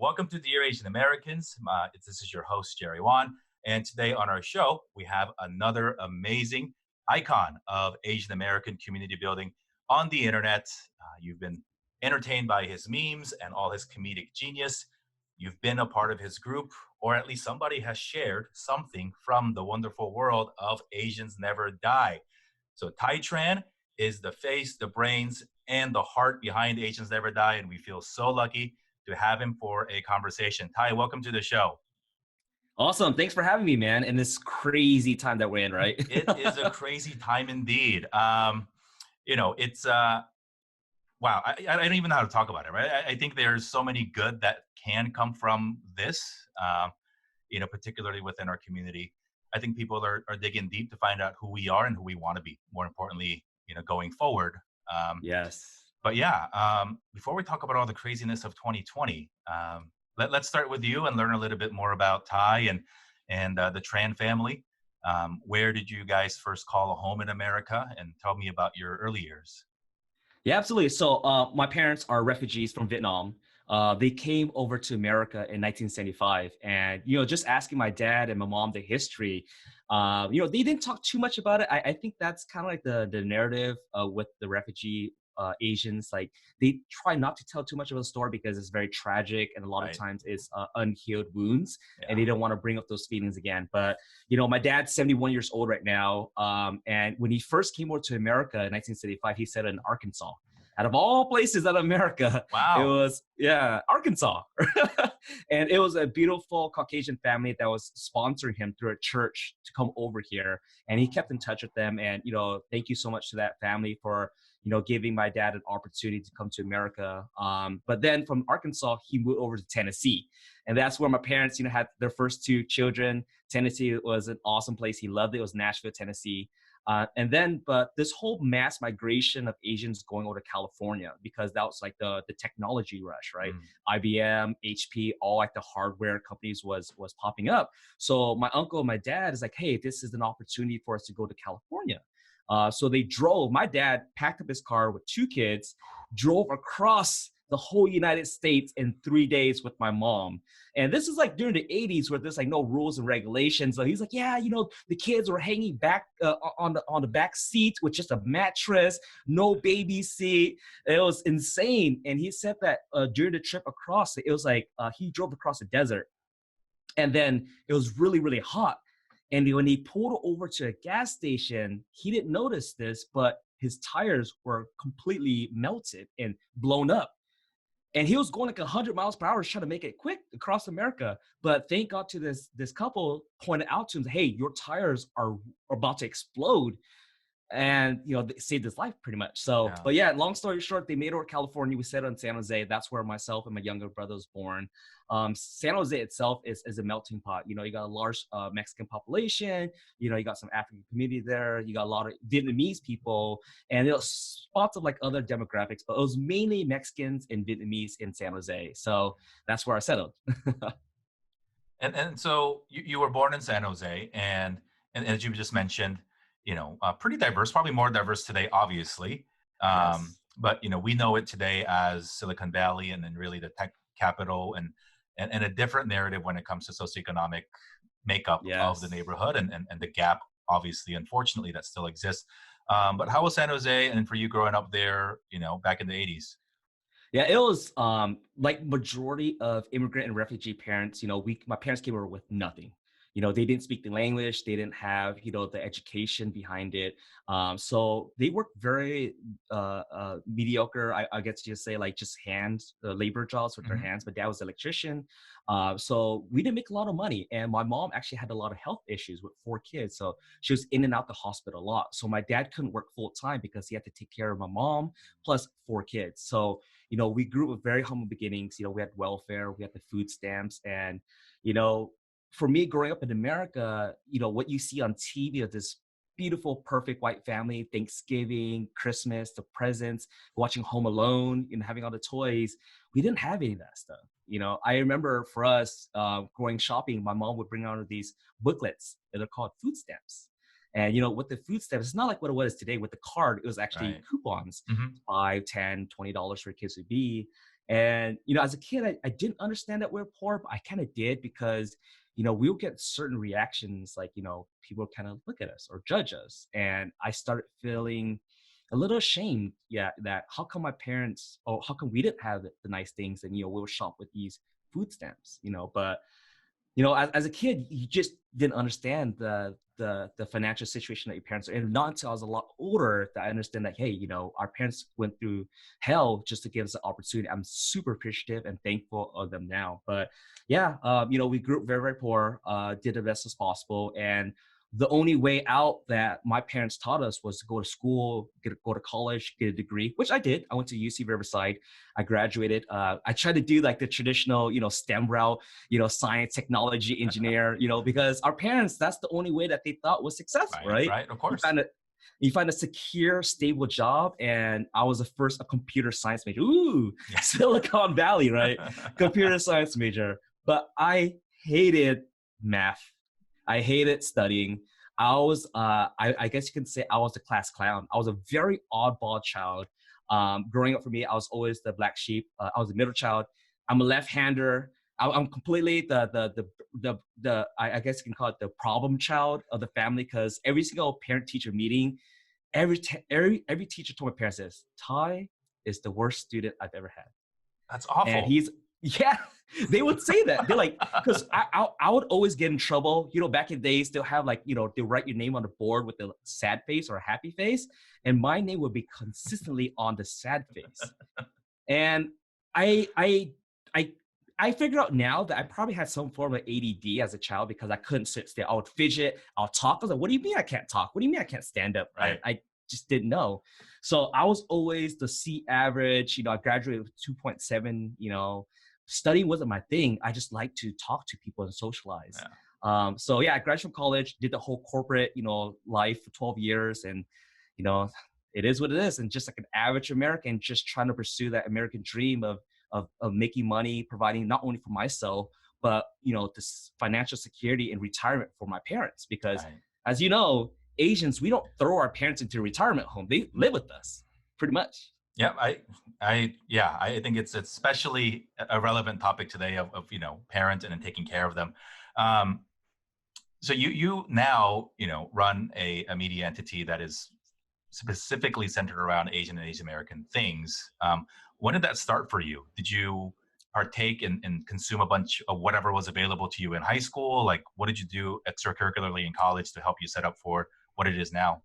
Welcome to Dear Asian Americans. This is your host, Jerry Wan. And today on our show, we have another amazing icon of Asian American community building on the internet. You've been entertained by his memes and all his comedic genius. You've been a part of his group, or at least somebody has shared something from the wonderful world of Asians Never Die. So Tai Tran is the face, the brains, and the heart behind Asians Never Die, and we feel so lucky to have him for a conversation. Tai, welcome to the show. Awesome. Thanks for having me, man. In this crazy time that we're in, right? It is a crazy time indeed. It's wow. I don't even know how to talk about it, right? I think there's so many good that can come from this. Particularly within our community. I think people are digging deep to find out who we are and who we want to be. More importantly, going forward. Yes. But yeah, before we talk about all the craziness of 2020, let's start with you and learn a little bit more about Tai and the Tran family. Where did you guys first call a home in America? And tell me about your early years. Yeah, absolutely. So my parents are refugees from Vietnam. They came over to America in 1975. And, just asking my dad and my mom the history, they didn't talk too much about it. I think that's kind of like the narrative with the refugee Asians. Like they try not to tell too much of the story because it's very tragic and a lot of times it's unhealed wounds and they don't want to bring up those feelings again. But, my dad's 71 years old right now. And when he first came over to America in 1975, he said in Arkansas. Out of all places in America, Wow. It was, Arkansas. And it was a beautiful Caucasian family that was sponsoring him through a church to come over here. And he kept in touch with them. And, thank you so much to that family for, giving my dad an opportunity to come to America. But then from Arkansas, he moved over to Tennessee. And that's where my parents, had their first two children. Tennessee was an awesome place. He loved it. It was Nashville, Tennessee. But this whole mass migration of Asians going over to California, because that was like the technology rush, right? IBM, HP, all like the hardware companies was popping up. So my uncle and my dad is like, hey, this is an opportunity for us to go to California. So they drove. My dad packed up his car with two kids, drove across the whole United States in 3 days with my mom. And this is like during the 80s where there's like no rules and regulations. So he's like, yeah, the kids were hanging back on the back seat with just a mattress, no baby seat. It was insane. And he said that during the trip across, it was like he drove across the desert. And then it was really, really hot. And when he pulled over to a gas station, he didn't notice this, but his tires were completely melted and blown up. And he was going like 100 miles per hour trying to make it quick across America. But thank God to this couple pointed out to him, hey, your tires are about to explode. And, they saved his life pretty much. So, But yeah, long story short, they made it over to California. We settled in San Jose. That's where myself and my younger brother was born. San Jose itself is a melting pot. You got a large Mexican population. You got some African community there. You got a lot of Vietnamese people and spots of like other demographics, but it was mainly Mexicans and Vietnamese in San Jose. So that's where I settled. And so you were born in San Jose, and as you just mentioned, pretty diverse, probably more diverse today, obviously. Yes. But, we know it today as Silicon Valley and then really the tech capital and a different narrative when it comes to socioeconomic makeup of the neighborhood and the gap, obviously, unfortunately, that still exists. But how was San Jose and for you growing up there, back in the 80s? Yeah, it was like majority of immigrant and refugee parents, my parents came over with nothing. They didn't speak the language. They didn't have, the education behind it. So they worked very mediocre, I guess you say, like just labor jobs with their hands. My dad was an electrician. So we didn't make a lot of money. And my mom actually had a lot of health issues with 4 kids. So she was in and out the hospital a lot. So my dad couldn't work full time because he had to take care of my mom plus 4 kids. So, we grew up with very humble beginnings. We had welfare, we had the food stamps. And, for me growing up in America, what you see on TV of this beautiful, perfect white family, Thanksgiving, Christmas, the presents, watching Home Alone, having all the toys, we didn't have any of that stuff. I remember for us going shopping, my mom would bring out these booklets that are called food stamps. And, with the food stamps, it's not like what it was today with the card. It was actually coupons, $5, $10, $20 for kids would be. And, you know, as a kid, I didn't understand that we're poor, but I kind of did because, you know, we'll get certain reactions like, you know, people kind of look at us or judge us. And I started feeling a little ashamed, yeah, that how come my parents, or how come we didn't have the nice things and, you know, we'll shop with these food stamps, you know, but you know, as a kid, you just didn't understand the financial situation that your parents are in. Not until I was a lot older that I understand that, hey, you know, our parents went through hell just to give us the opportunity. I'm super appreciative and thankful of them now. But yeah, you know, we grew up very, very poor, did the best as possible. And the only way out that my parents taught us was to go to school, go to college, get a degree, which I did. I went to UC Riverside. I graduated. I tried to do like the traditional, you know, STEM route, you know, science, technology, engineer, you know, because our parents, that's the only way that they thought was successful, Right, right? right, of You course. find a, you find a secure, stable job. And I was the first a computer science major. Ooh, Yeah. Silicon Valley, right? Computer science major. But I hated math. I hated studying. I guess you can say I was the class clown. I was a very oddball child. Growing up for me, I was always the black sheep. I was the middle child. I'm a left-hander. I'm completely I guess you can call it the problem child of the family because every single parent-teacher meeting, every teacher told my parents this: Tai is the worst student I've ever had. That's And awful. he's yeah, they would say that. They're like, because I would always get in trouble. You know, back in the days, they'll have like, you know, they'll write your name on the board with a sad face or a happy face. And my name would be consistently on the sad face. And I I I I figured out now that I probably had some form of ADD as a child because I couldn't sit still. I would fidget, I'll talk. I was like, what do you mean I can't talk? What do you mean I can't stand up? Right. I just didn't know. So I was always the C average. You know, I graduated with 2.7, you know, studying wasn't my thing. I just like to talk to people and socialize. Yeah. So yeah, I graduated from college, did the whole corporate, you know, life for 12 years. And, you know, it is what it is. And just like an average American, just trying to pursue that American dream of making money, providing not only for myself, but, you know, this financial security and retirement for my parents. Because Right. as you know, Asians, we don't throw our parents into a retirement home. They live with us pretty much. Yeah, yeah, I think it's especially a relevant topic today of you know, parents and then taking care of them. Um, so you now, you know, run a media entity that is specifically centered around Asian and Asian American things. When did that start for you? Did you partake and consume a bunch of whatever was available to you in high school? Like, what did you do extracurricularly in college to help you set up for what it is now?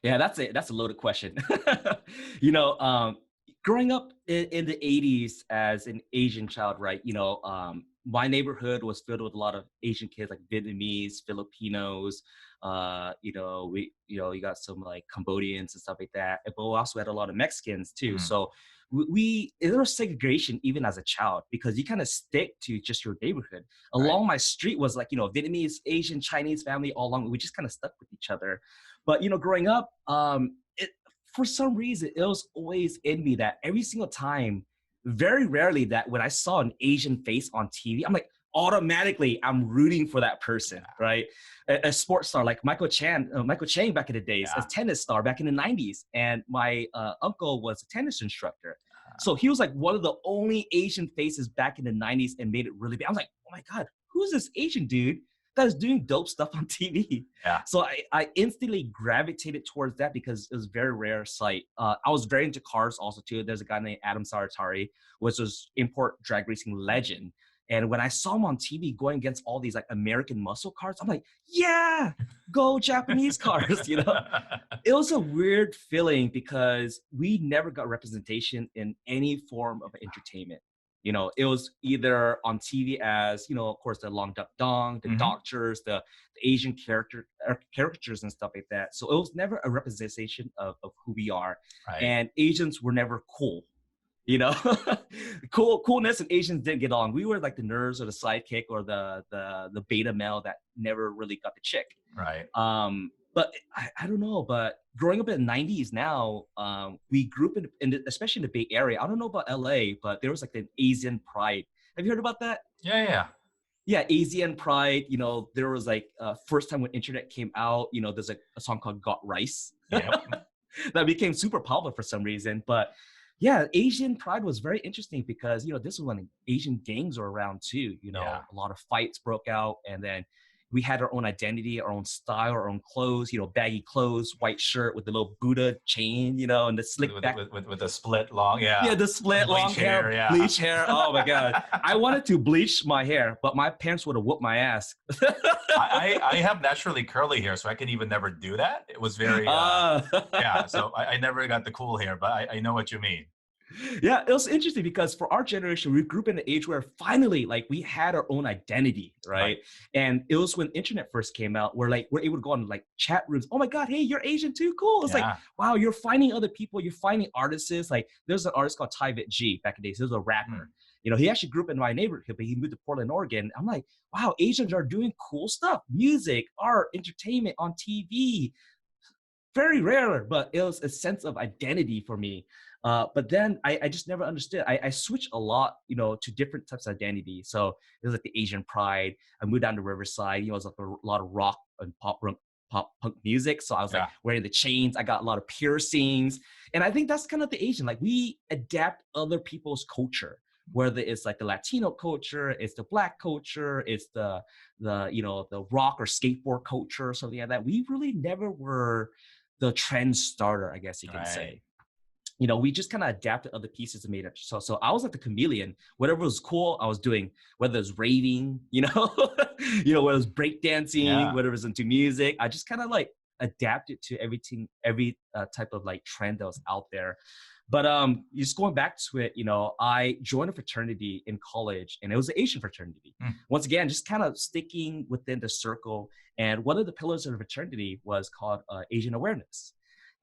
Yeah, that's a loaded question. You know, growing up in the 80s as an Asian child, right? You know, my neighborhood was filled with a lot of Asian kids, like Vietnamese, Filipinos. You got some like Cambodians and stuff like that. But we also had a lot of Mexicans too. Mm, So there was segregation even as a child because you kind of stick to just your neighborhood. right. Along my street was like, you know, Vietnamese, Asian, Chinese family all along. We just kind of stuck with each other. But you know, growing up, for some reason it was always in me that every single time, very rarely that when I saw an Asian face on TV, I'm like automatically I'm rooting for that person, Yeah. right? A sports star like Michael Chang back in the days, a Yeah. tennis star back in the 90s, and my uncle was a tennis instructor. So he was like one of the only Asian faces back in the 90s and made it really big. I was like, oh my God, who's this Asian dude that is doing dope stuff on TV? Yeah. So I instantly gravitated towards that because it was a very rare sight. I was very into cars also too. There's a guy named Adam Saratari, which was import drag racing legend. And when I saw him on TV going against all these like American muscle cars, I'm like, yeah, go Japanese cars, you know? It was a weird feeling because we never got representation in any form of entertainment. You know, it was either on TV as, you know, of course, the Long Duck Dong, the Hmm. doctors, the Asian caricatures and stuff like that. So it was never a representation of who we are. Right. And Asians were never cool. You know, coolness and Asians didn't get on. We were like the nerds or the sidekick or the beta male that never really got the chick. Right. But I don't know. But growing up in the 90s now, we grew up especially in the Bay Area. I don't know about LA, but there was like an Asian pride. Have you heard about that? Yeah. Yeah. Yeah, Asian pride. You know, there was like first time when internet came out, you know, there's like a song called Got Rice Yep. that became super popular for some reason. But Yeah, Asian pride was very interesting because, this was when Asian gangs were around too. Yeah. A lot of fights broke out, and then we had our own identity, our own style, our own clothes, baggy clothes, white shirt with the little Buddha chain, and the With, slick with, back. with, with a split long, yeah. Yeah, the split long Bleach hair, hair, yeah. bleach hair. Oh my God. I wanted to bleach my hair, but my parents would have whooped my ass. I have naturally curly hair, so I can even never do that. It was very, uh, yeah, so I never got the cool hair, but I know what you mean. yeah, it was interesting because for our generation, we grew up in an age where finally, like, we had our own identity, Right. right? And it was when internet first came out, where like we're able to go on like chat rooms. Oh my God, hey, you're Asian too, cool. It's like, Yeah. wow, you're finding other people, you're finding artists. Like, there's an artist called Tai G back in the days. He was a Hmm. rapper. He actually grew up in my neighborhood, but he moved to Portland, Oregon. I'm like, wow, Asians are doing cool stuff, music, art, entertainment on TV. Very rare, but it was a sense of identity for me. But then I just never understood. I switched a lot, to different types of identity. So it was like the Asian pride. I moved down to Riverside. It was like a lot of rock and pop punk music. So I was like Yeah. wearing the chains. I got a lot of piercings, and I think that's kind of the Asian. Like, we adapt other people's culture, whether it's like the Latino culture, it's the Black culture, it's the rock or skateboard culture or something like that. We really never were the trend starter, I guess you can Right. say. We just kind of adapted other pieces and made it. So I was like the chameleon. Whatever was cool, I was doing. Whether it's raving, whether it was breakdancing, Yeah. whether it was into music, I just kind of like adapted to everything, every type of like trend that was out there. But just going back to it, I joined a fraternity in college, and it was an Asian fraternity. Hmm. Once again, just kind of sticking within the circle. And one of the pillars of the fraternity was called Asian awareness.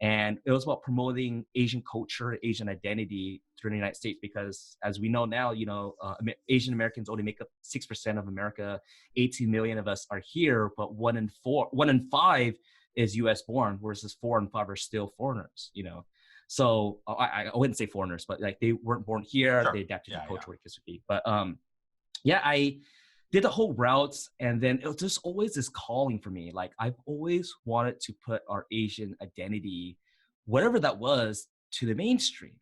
And it was about promoting Asian culture, Asian identity through the United States, because as we know now, Asian Americans only make up 6% of America. 18 million of us are here, but 1 in 5 is US born, whereas 4 in 5 are still foreigners. So I wouldn't say foreigners, but like they weren't born here. Sure. They adapted to Yeah, the culture, yeah. what this would be. But yeah, I did the whole routes, and then it was just always this calling for me. Like, I've always wanted to put our Asian identity, whatever that was, to the mainstream.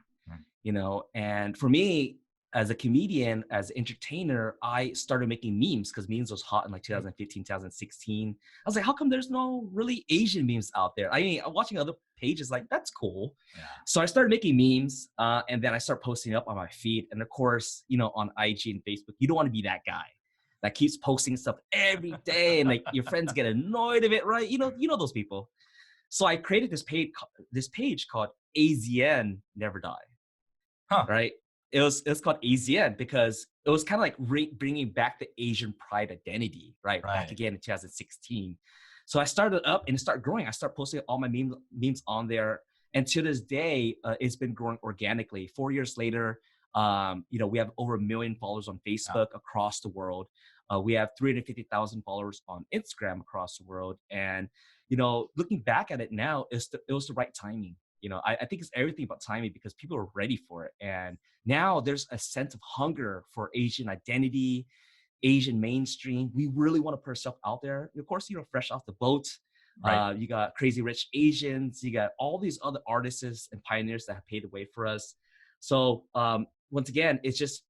And for me, as a comedian, as an entertainer, I started making memes because memes was hot in like 2015, 2016. I was like, how come there's no really Asian memes out there? I mean, watching other pages, like, that's cool. Yeah. So I started making memes, and then I start posting up on my feed. And of course, on IG and Facebook, you don't want to be that guy that keeps posting stuff every day, and like your friends get annoyed of it, right? You know those people. So I created this page called AZN Never Die. Huh. Right? It's called AZN because it was kind of like bringing back the Asian pride identity, right? Back Right. again in 2016. So I started up and it started growing. I started posting all my memes on there, and to this day, it's been growing organically. 4 years later, we have over 1 million followers on Facebook across the world. We have 350,000 followers on Instagram across the world, and looking back at it now, it was the right timing. I think it's everything about timing because people are ready for it. And now there's a sense of hunger for Asian identity, Asian mainstream. We really want to put ourselves out there. Of course, fresh off the boat. Right. You got Crazy Rich Asians. You got all these other artists and pioneers that have paved the way for us. So once again, it's just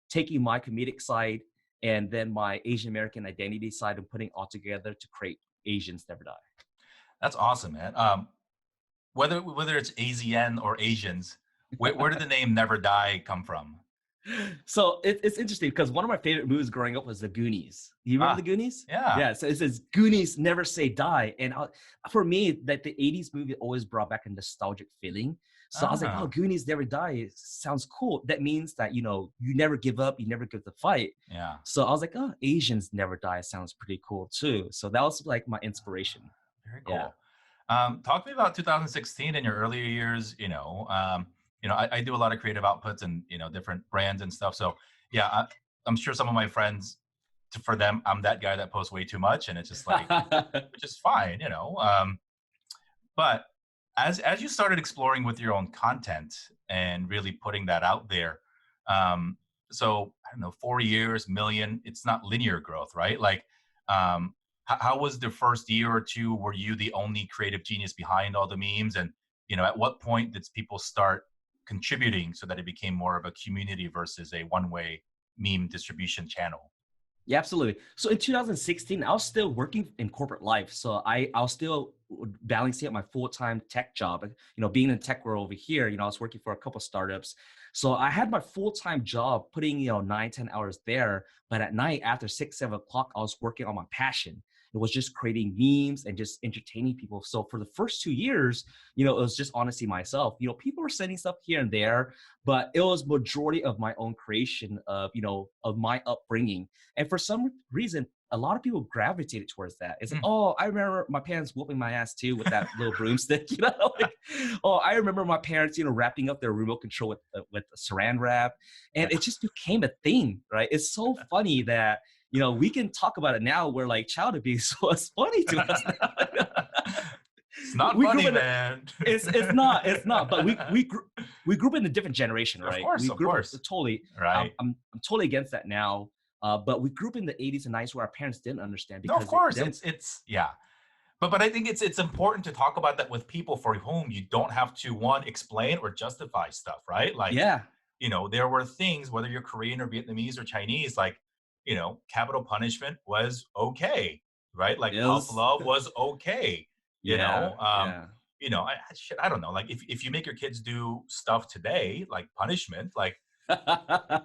taking my comedic side and then my Asian American identity side and putting it all together to create Asians Never Die. That's awesome, man. Whether it's AZN or Asians, where did the name Never Die come from? So it's interesting because one of my favorite movies growing up was The Goonies. You remember The Goonies? Yeah. Yeah. So it says Goonies never say die, and for me, that the '80s movie always brought back a nostalgic feeling. So I was like, oh, Goonies never die sounds cool. That means that you never give up, you never give the fight. Yeah. So I was like, oh, Asians never die sounds pretty cool too. So that was like my inspiration. Very cool. Yeah. Talk to me about 2016 and your earlier years. I do a lot of creative outputs and different brands and stuff. So yeah, I'm sure some of my friends, for them, I'm that guy that posts way too much, and it's just like, which is fine, But as you started exploring with your own content and really putting that out there, so I don't know, 4 years, million, it's not linear growth, right? Like, how was the first year or two? Were you the only creative genius behind all the memes? And, at what point did people start contributing so that it became more of a community versus a one-way meme distribution channel? Yeah, absolutely. So in 2016, I was still working in corporate life. So I was still balancing out my full-time tech job. Being in the tech world over here, I was working for a couple startups. So I had my full-time job putting, 9, 10 hours there. But at night after 6, 7 o'clock, I was working on my passion. It was just creating memes and just entertaining people. So for the first 2 years, it was just honestly myself. People were sending stuff here and there, but it was majority of my own creation of my upbringing. And for some reason, a lot of people gravitated towards that. It's like, Hmm. oh, I remember my parents whooping my ass too with that little broomstick. Like, oh, I remember my parents, wrapping up their remote control with saran wrap, and it just became a thing, right? It's so funny that we can talk about it now. Where like child abuse was funny to us now. It's not We grew up funny, in a, man. it's not, but we grew up in a different generation, Of right? course, We of grew up course. totally. Right. I'm totally against that now. But we grew up in the 80s and 90s where our parents didn't understand No, of because course. them. It's yeah. But I think it's important to talk about that with people for whom you don't have to one explain or justify stuff, right? Like, Yeah. there were things, whether you're Korean or Vietnamese or Chinese, like, capital punishment was okay, right? Like It tough was. love was okay, you Yeah. know. Um, Yeah. I don't know. Like if you make your kids do stuff today, like punishment, like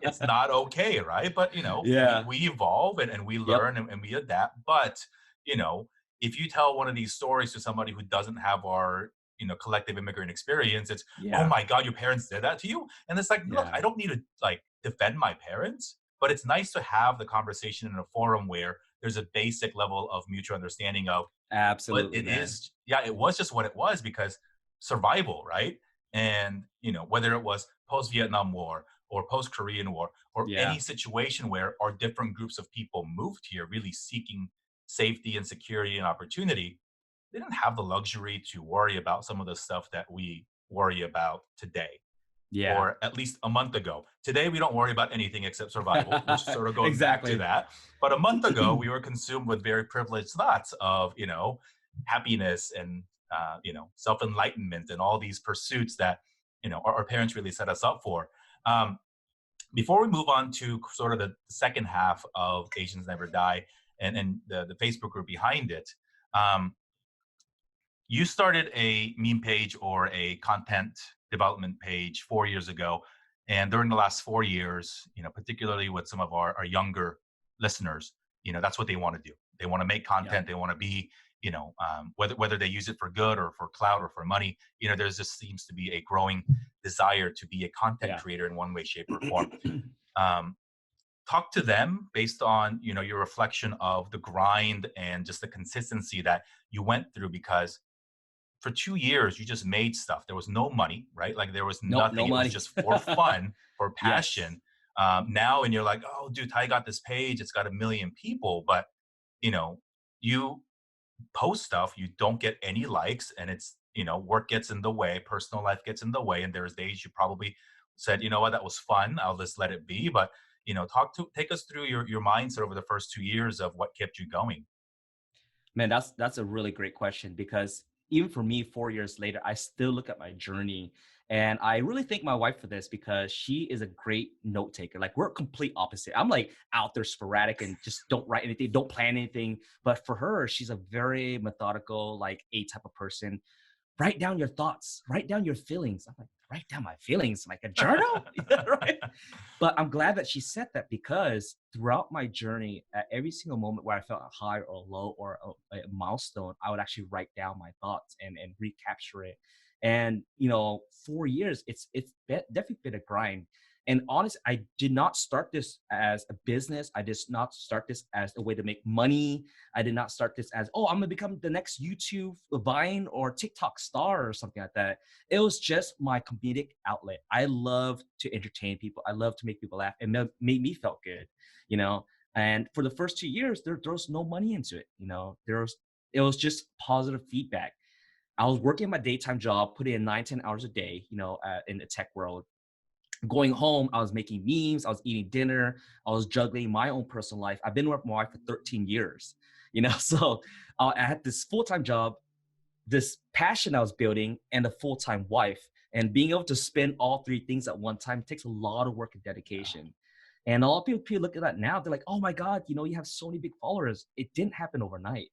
it's not okay, right? But Yeah. we evolve and we Yep. learn and we adapt. But you know, if you tell one of these stories to somebody who doesn't have our collective immigrant experience, it's, oh Yeah. my god, your parents did that to you, and it's like, look, I Yeah. don't need to like defend my parents, but it's nice to have the conversation in a forum where there's a basic level of mutual understanding of but Absolutely, it man. is, yeah, it was just what it was because survival, right? And, whether it was post Vietnam War or post Korean War or any Yeah. situation where our different groups of people moved here really seeking safety and security and opportunity, they didn't have the luxury to worry about some of the stuff that we worry about today, Yeah. or at least a month ago. Today, we don't worry about anything except survival, which sort of goes back to Exactly. that. But a month ago, we were consumed with very privileged thoughts of, happiness and, self enlightenment and all these pursuits that, our parents really set us up for. Um, Before we move on to sort of the second half of Asians Never Die and the Facebook group behind it, um, you started a meme page or a content development page 4 years ago. And during the last 4 years, particularly with some of our younger listeners, that's what they want to do. They want to make Yeah. content. They want to be, whether they use it for good or for clout or for money, there's just seems to be a growing desire to be a content Yeah. creator in one way, shape, or form. Um, Talk to them based on, your reflection of the grind and just the consistency that you went through, because for 2 years you just made stuff. There was no money, right? Like there was Nope. nothing. No It was money. just for fun, for Yes. passion. Now, and you're like, oh, dude, Ty got this page. It's got 1 million people, but you know, you post stuff, you don't get any likes, and it's work gets in the way, personal life gets in the way, and there's days you probably said, you know what, that was fun. I'll just let it be. But take us through your mindset over the first 2 years of what kept you going. Man, that's a really great question because even for me, 4 years later, I still look at my journey. And I really thank my wife for this because she is a great note taker. Like we're complete opposite. I'm like out there sporadic and just don't write anything, don't plan anything. But for her, she's a very methodical, like A type of person. Write down your thoughts, write down your feelings. I'm like, write down my feelings, like a journal, right? But I'm glad that she said that because throughout my journey, at every single moment where I felt a high or a low or a milestone, I would actually write down my thoughts and recapture it. And 4 years, definitely been a grind. And honestly, I did not start this as a business. I did not start this as a way to make money. I did not start this as, oh, I'm gonna become the next YouTube Vine or TikTok star or something like that. It was just my comedic outlet. I love to entertain people. I love to make people laugh. It made me felt good, you know. And for the first 2 years, there was no money into it. It was just positive feedback. I was working my daytime job, putting in 9, 10 hours a day, in the tech world. Going home, I was making memes, I was eating dinner, I was juggling my own personal life. I've been with my wife for 13 years, so I had this full-time job, this passion I was building, and a full-time wife. And being able to spin all three things at one time takes a lot of work and dedication. And a lot of people look at that now, they're like, oh my God, you have so many big followers. It didn't happen overnight.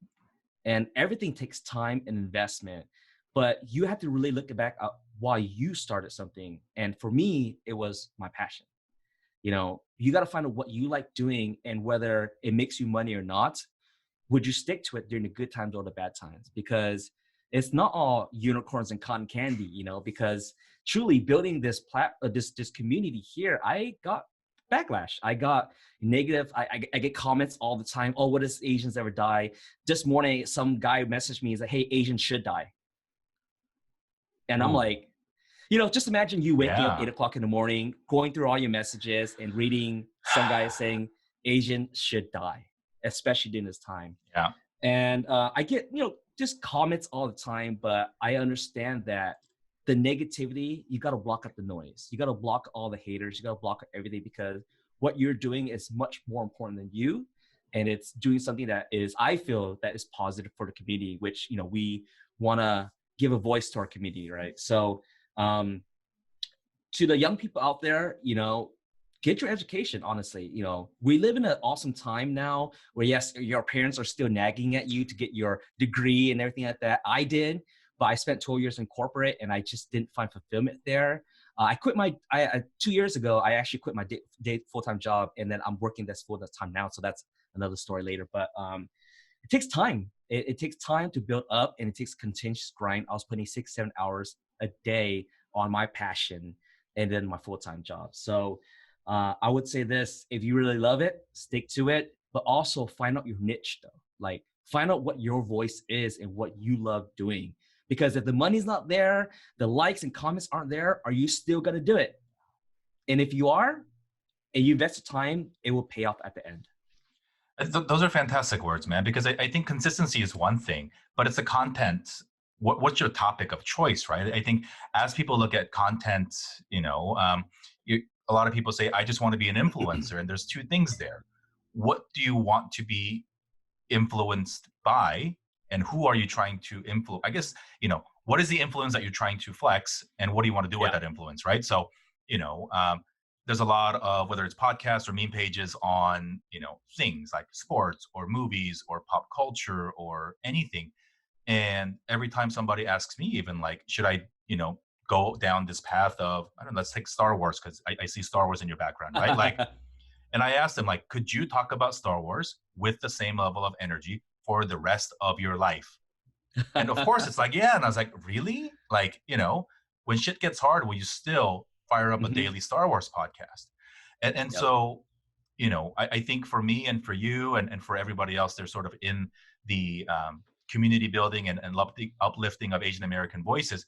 And everything takes time and investment. But you have to really look back at why you started something. And for me, it was my passion. You got to find out what you like doing and whether it makes you money or not. Would you stick to it during the good times or the bad times? Because it's not all unicorns and cotton candy, because truly building this community here, I got backlash. I got negative. I get comments all the time. Oh, what does Asians ever die? This morning, some guy messaged me. He's like, hey, Asians should die. And I'm Ooh, like, just imagine you waking up yeah, 8 o'clock in the morning, going through all your messages and reading some guy saying Asian should die, especially during this time. yeah. And I get, just comments all the time, but I understand that the negativity, you got to block out the noise. You got to block all the haters. You got to block everything, because what you're doing is much more important than you. And it's doing something that is, I feel, that is positive for the community, which, we want to give a voice to our community, right? So um, to the young people out there, get your education, honestly. We live in an awesome time now where, yes, your parents are still nagging at you to get your degree and everything like that. I did, but I spent 12 years in corporate and I just didn't find fulfillment there. I quit 2 years ago, I actually quit my day full-time job, and then I'm working this full-time now. So that's another story later. But it takes time. It takes time to build up, and it takes continuous grind. I was putting 6-7 hours a day on my passion and then my full-time job. So I would say this: if you really love it, stick to it, but also find out your niche though. Like, find out what your voice is and what you love doing. Because if the money's not there, the likes and comments aren't there, are you still going to do it? And if you are, and you invest the time, it will pay off at the end. Those are fantastic words, man, because I think consistency is one thing, but it's the content. What's your topic of choice, right? I think as people look at content, a lot of people say, I just want to be an influencer. And there's two things there. What do you want to be influenced by? And who are you trying to influence? I guess, what is the influence that you're trying to flex? And what do you want to do with Yeah. that influence, right? So, there's a lot of, whether it's podcasts or meme pages on, things like sports or movies or pop culture or anything. And every time somebody asks me, even like, should I, go down this path of, I don't know, let's take Star Wars, because I see Star Wars in your background, right? Like, and I asked them, like, could you talk about Star Wars with the same level of energy for the rest of your life? And of course, it's like, yeah. And I was like, really? Like, when shit gets hard, will you still fire up a Mhm. daily Star Wars podcast? And Yep. so, I think for me and for you and for everybody else, they're sort of in the community building and uplifting of Asian American voices.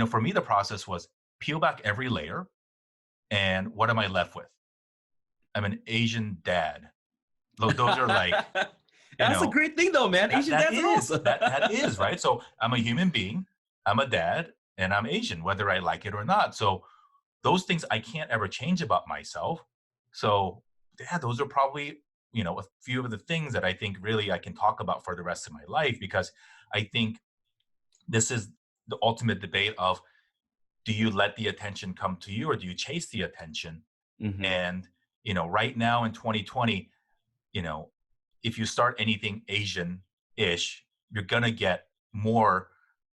For me, the process was peel back every layer. And what am I left with? I'm an Asian dad. Those are like, you That's a know, great thing though, man. that Asian that dads are is awesome. that is right. So I'm a human being, I'm a dad, and I'm Asian, whether I like it or not. So those things I can't ever change about myself. So yeah, those are probably, a few of the things that I think really I can talk about for the rest of my life, because I think this is the ultimate debate of, do you let the attention come to you or do you chase the attention? Hmm. And, right now in 2020, you know, if you start anything Asian-ish, you're gonna get more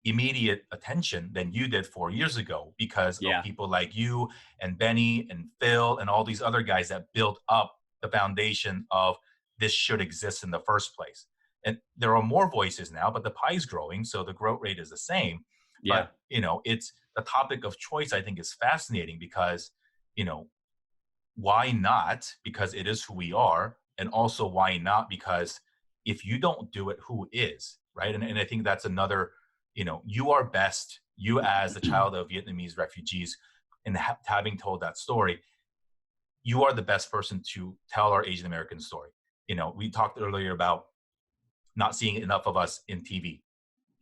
immediate attention than you did 4 years ago, because of Yeah. people like you and Benny and Phil and all these other guys that built up the foundation of this should exist in the first place. And there are more voices now, but the pie's growing, so the growth rate is the same. Yeah. But it's the topic of choice. I think is fascinating because you know why not? Because it is who we are. And also, why not? Because if you don't do it, who is? Right. And I think that's another, you are best, you as the child of Vietnamese refugees, and having told that story, you are the best person to tell our Asian American story. We talked earlier about not seeing enough of us in TV.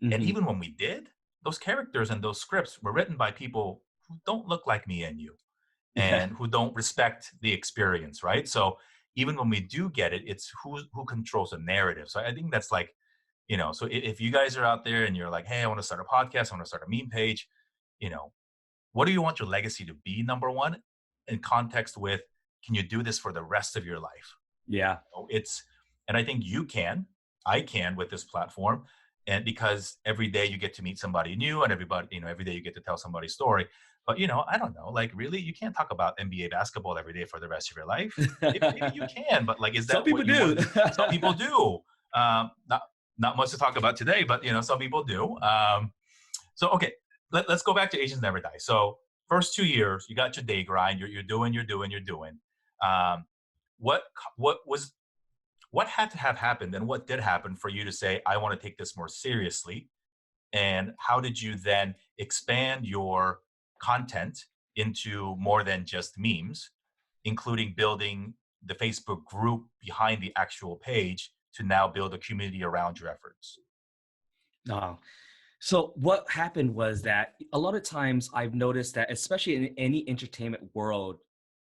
And Hmm. even when we did, those characters and those scripts were written by people who don't look like me and you, Yeah. and who don't respect the experience, right? So even when we do get it, it's who controls the narrative. So I think that's like, so if you guys are out there and you're like, hey, I want to start a podcast, I want to start a meme page, you know, what do you want your legacy to be, number one, in context with, can you do this for the rest of your life? Yeah. It's, and I think I can with this platform. And because every day you get to meet somebody new, and everybody, every day you get to tell somebody's story. But, I don't know, like, really, you can't talk about NBA basketball every day for the rest of your life. Maybe you can, but like, is Some that people what you do. want? Some people do. Not, not much to talk about today, but, some people do. So, okay, let's go back to Asians Never Die. So first 2 years, you got your day grind, you're doing. Um, what, what was, what had to have happened, and what did happen for you to say, I want to take this more seriously? And how did you then expand your content into more than just memes, including building the Facebook group behind the actual page to now build a community around your efforts? No. So what happened was that a lot of times I've noticed that, especially in any entertainment world,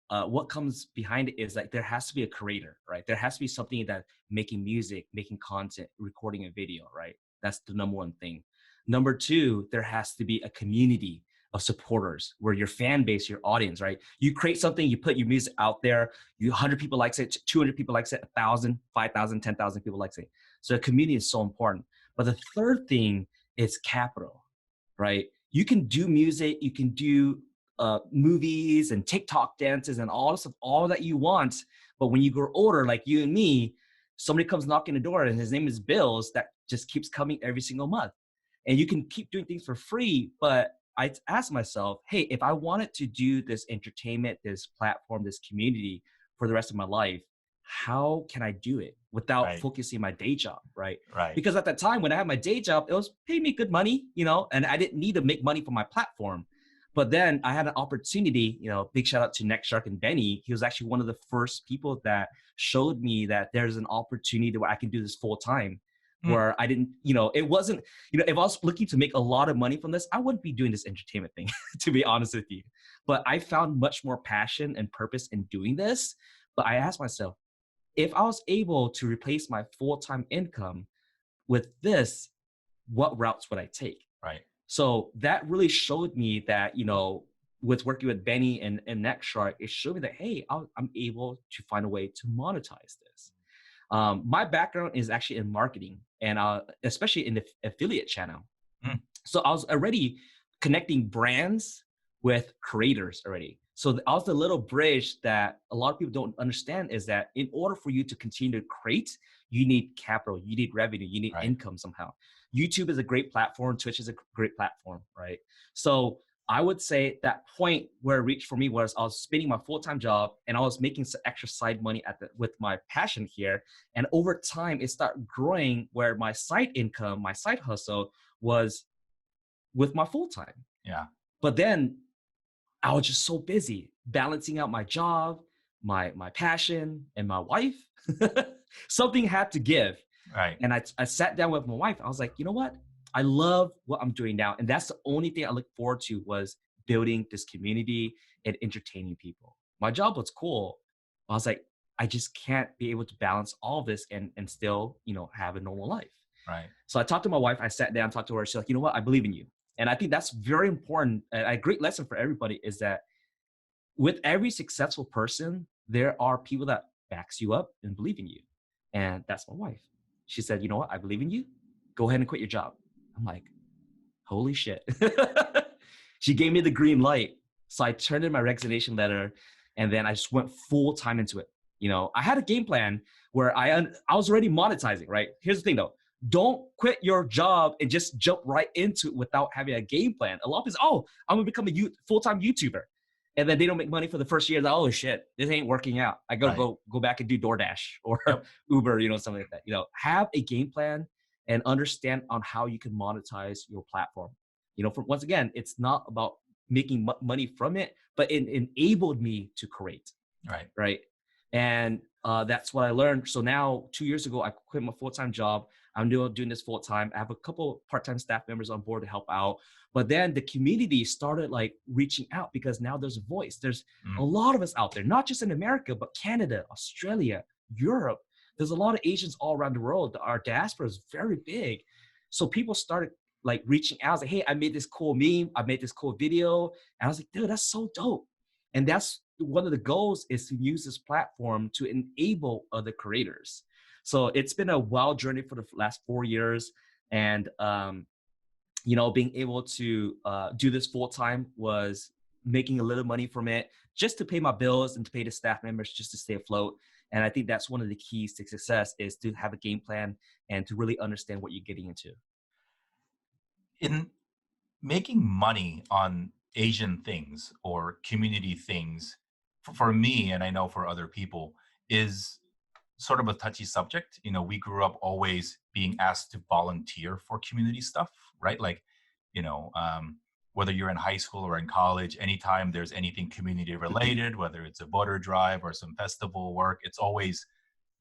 what comes behind it is like there has to be a creator, right? There has to be something that making music, making content, recording a video, right? That's the number one thing. Number two, there has to be a community of supporters where your fan base, your audience, right? You create something, you put your music out there, 100 people likes it, 200 people likes it, 1,000, 5,000, 10,000 people likes it. So the community is so important. But the third thing is capital, right? You can do music, you can do movies and TikTok dances and all stuff, all that you want. But when you grow older, like you and me, somebody comes knocking the door and his name is Bills that just keeps coming every single month. And you can keep doing things for free. But I asked myself, hey, if I wanted to do this entertainment, this platform, this community for the rest of my life, how can I do it without Right, focusing my day job, right? right, Because at that time when I had my day job, it was paying me good money, and I didn't need to make money from my platform. But then I had an opportunity, big shout out to Next Shark and Benny. He was actually one of the first people that showed me that there's an opportunity where I can do this full time, mm, where I didn't, it wasn't, if I was looking to make a lot of money from this, I wouldn't be doing this entertainment thing, to be honest with you. But I found much more passion and purpose in doing this. But I asked myself, if I was able to replace my full-time income with this, what routes would I take? right, So that really showed me that, with working with Benny and Nextshark, it showed me that, hey, I'm able to find a way to monetize this. My background is actually in marketing and especially in the affiliate channel. mm, So I was already connecting brands with creators already. So I was the little bridge that a lot of people don't understand is that in order for you to continue to create, you need capital, you need revenue, you need right, income somehow. YouTube is a great platform. Twitch is a great platform, right? So I would say that point where it reached for me was I was spending my full-time job and I was making some extra side money with my passion here. And over time, it started growing where my side income, my side hustle was with my full-time. yeah, But then I was just so busy balancing out my job, my passion, and my wife. Something had to give. right, And I sat down with my wife. I was like, you know what? I love what I'm doing now. And that's the only thing I look forward to was building this community and entertaining people. My job was cool. I was like, I just can't be able to balance all of this and still, have a normal life. right, So I talked to my wife. I sat down, talked to her. She's like, you know what? I believe in you. And I think that's very important. And a great lesson for everybody is that with every successful person, there are people that backs you up and believe in you. And that's my wife. She said, you know what? I believe in you. Go ahead and quit your job. I'm like, holy shit. She gave me the green light. So I turned in my resignation letter and then I just went full time into it. I had a game plan where I was already monetizing, right? Here's the thing though. Don't quit your job and just jump right into it without having a game plan. A lot of people say, oh, I'm gonna become a full-time YouTuber. And then they don't make money for the first year. Like, oh shit, this ain't working out. I gotta right. go back and do DoorDash or Yep. Uber, something like that. Have a game plan and understand on how you can monetize your platform. Once again, it's not about making money from it, but it enabled me to create, Right. right? And that's what I learned. So now, 2 years ago, I quit my full-time job. I'm doing this full-time. I have a couple part-time staff members on board to help out. But then the community started like reaching out because now there's a voice. There's a Mm, lot of us out there, not just in America, but Canada, Australia, Europe. There's a lot of Asians all around the world. Our diaspora is very big. So people started like reaching out. I was like, hey, I made this cool meme. I made this cool video. And I was like, dude, that's so dope. And that's one of the goals, is to use this platform to enable other creators. So it's been a wild journey for the last 4 years. And, being able to do this full time was making a little money from it, just to pay my bills and to pay the staff members, just to stay afloat. And I think that's one of the keys to success, is to have a game plan and to really understand what you're getting into. In making money on Asian things or community things, for me, and I know for other people, is sort of a touchy subject. We grew up always being asked to volunteer for community stuff, right? Like, you know, um, whether you're in high school or in college, anytime there's anything community related, whether it's a voter drive or some festival work, it's always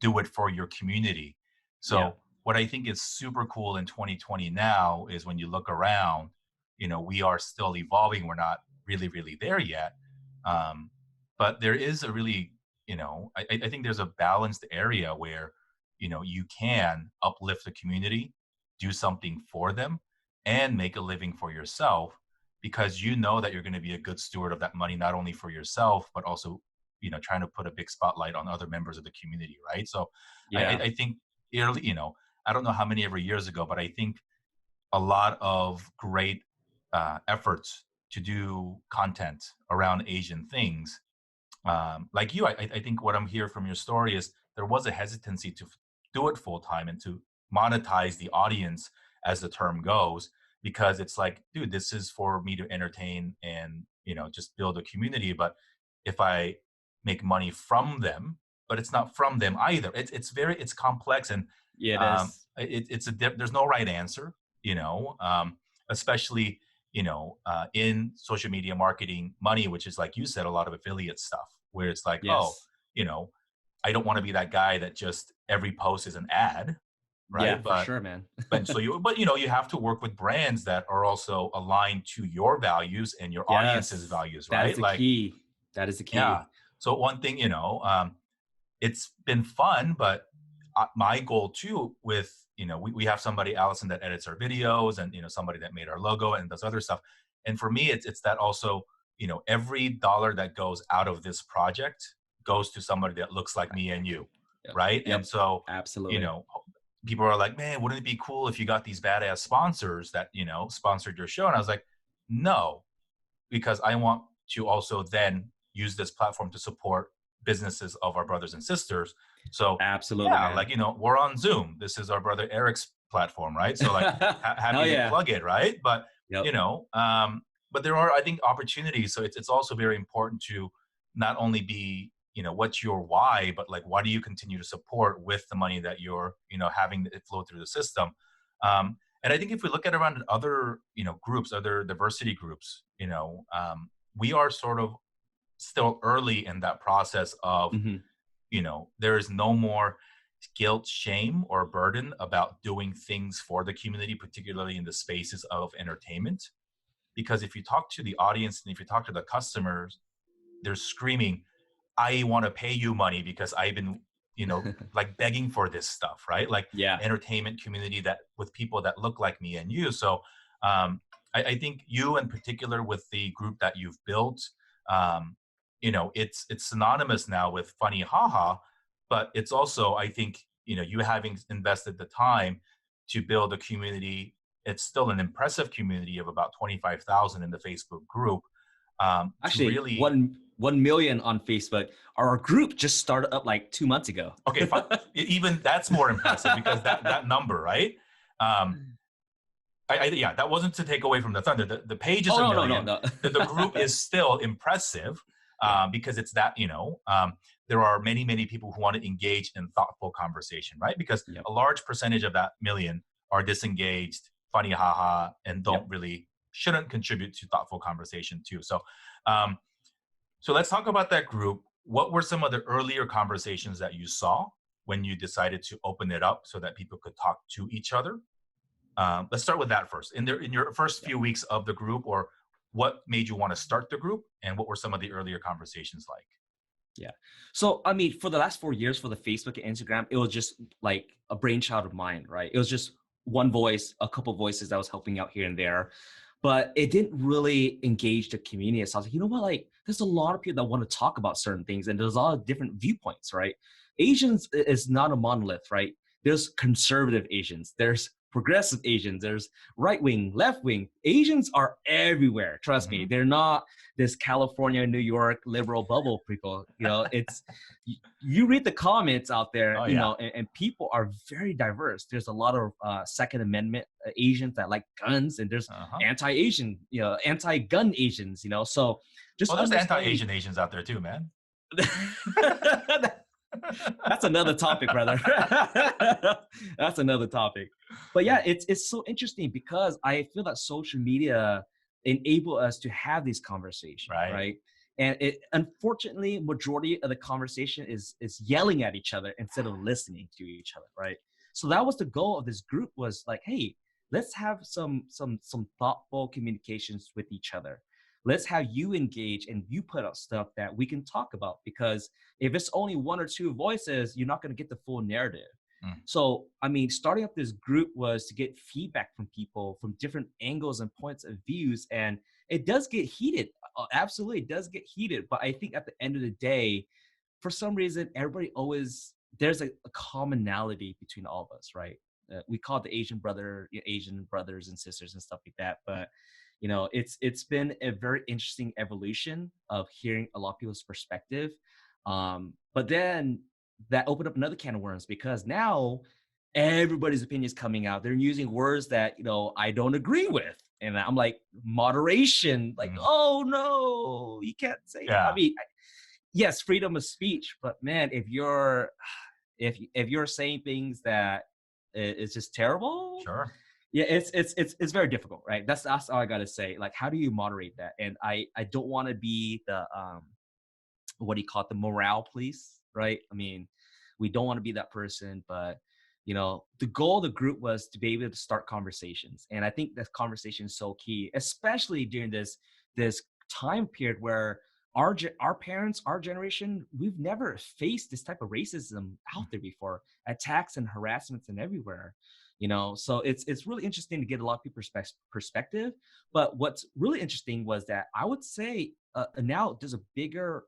do it for your community. Yeah. So what I think is super cool in 2020 now is when you look around, we are still evolving. We're not really, really there yet. Um, but there is a really, I think there's a balanced area where, you can uplift the community, do something for them, and make a living for yourself, because you know that you're going to be a good steward of that money, not only for yourself, but also trying to put a big spotlight on other members of the community, right? So Yeah. I think early, I don't know how many ever years ago, but I think a lot of great efforts to do content around Asian things, like you, I think what I'm hearing from your story is there was a hesitancy to do it full time and to monetize the audience, as the term goes, because it's like, dude, this is for me to entertain and just build a community. But if I make money from them, but it's not from them either. It's complex, and Yeah, it is. there's no right answer, especially in social media marketing money, which is, like you said, a lot of affiliate stuff, where it's like, oh, Yes. you know, I don't want to be that guy that just every post is an ad, Yeah, right? for But sure, man. you have to work with brands that are also aligned to your values and your audience's Yes. values, That is right? the Like, key. That is the yeah. key. So one thing, it's been fun, but my goal too, with we have somebody, Allison, that edits our videos, and somebody that made our logo and does other stuff. And for me, it's that also, every dollar that goes out of this project goes to somebody that looks like me and you, Yep. right? And Yep. so, you Absolutely. know people are like, man, wouldn't it be cool if you got these badass sponsors that sponsored your show? And I was like, no, because I want to also then use this platform to support businesses of our brothers and sisters. So Absolutely, yeah, man. like, we're on Zoom. This is our brother Eric's platform, right? So like, Hell happy to yeah. plug it, right? But Yep. you know, um, but there are, I think, opportunities. So it's also very important to not only be, what's your why, but like, why do you continue to support with the money that you're, having it flow through the system? And I think if we look at around other, groups, other diversity groups, we are sort of still early in that process of, Hmm. there is no more guilt, shame, or burden about doing things for the community, particularly in the spaces of entertainment. Because if you talk to the audience and if you talk to the customers, they're screaming, I want to pay you money because I've been, like begging for this stuff, right? Like Yeah. entertainment community that with people that look like me and you. So I think you in particular with the group that you've built, um, it's synonymous now with funny haha, but it's also, I think, you having invested the time to build a community. It's still an impressive community of about 25,000 in the Facebook group, to Actually, really. 1 million on Facebook. Our group just started up like 2 months ago. Okay, fine. Even that's more impressive because that number, right? Um, yeah, that wasn't to take away from the thunder. The page is Oh a no, no, no, million. no. The group is still impressive, Yeah. because it's that, there are many, many people who want to engage in thoughtful conversation, right? Because Yep. a large percentage of that million are disengaged, funny haha, and Yep. shouldn't contribute to thoughtful conversation too. Um, so let's talk about that group. What were some of the earlier conversations that you saw when you decided to open it up so that people could talk to each other? Let's start with that first. In your first Yep. few weeks of the group, or what made you want to start the group, and what were some of the earlier conversations like? Yeah. So, I mean, for the last 4 years for the Facebook and Instagram, it was just like a brainchild of mine, right? It was just one voice, a couple voices that was helping out here and there, but it didn't really engage the community. So I was like, you know what, like there's a lot of people that want to talk about certain things, and there's a lot of different viewpoints, right? Asians is not a monolith, right? There's conservative Asians, there's progressive Asians, there's right wing, left wing. Asians are everywhere. Trust me, Mhm. they're not this California, New York liberal bubble people. It's you read the comments out there, Oh yeah. and people are very diverse. There's a lot of Second Amendment Asians that like guns, and there's Uh-huh. anti-Asian, anti-gun Asians. So just Well, there's understanding. anti-Asian Asians out there too, man. That's another topic, brother. That's another topic. But yeah, it's so interesting because I feel that social media enable us to have these conversations, Right. right? And it unfortunately, majority of the conversation is yelling at each other instead of listening to each other, right? So that was the goal of this group, was like, hey, let's have some thoughtful communications with each other. Let's have you engage and you put out stuff that we can talk about, because if it's only one or two voices, you're not going to get the full narrative. Mm. So, I mean, starting up this group was to get feedback from people from different angles and points of views. And it does get heated. Absolutely, it does get heated. But I think at the end of the day, for some reason, everybody always, there's a commonality between all of us, right? We call it the Asian brothers and sisters and stuff like that. But it's been a very interesting evolution of hearing a lot of people's perspective. But then that opened up another can of worms, because now everybody's opinion is coming out. They're using words that I don't agree with, and I'm like, moderation. Like, Mhm. oh no, you can't say that. I Yeah. mean, yes, freedom of speech, but man, if you're saying things that is just terrible, Sure. yeah, it's very difficult, right? That's all I gotta say. Like, how do you moderate that? And I don't want to be the what do you call it, the morale police, right? I mean, we don't want to be that person, but the goal of the group was to be able to start conversations, and I think that conversation is so key, especially during this time period where our parents, our generation, we've never faced this type of racism out there before, attacks and harassments and everywhere. So it's really interesting to get a lot of people's perspective. But what's really interesting was that I would say now there's a bigger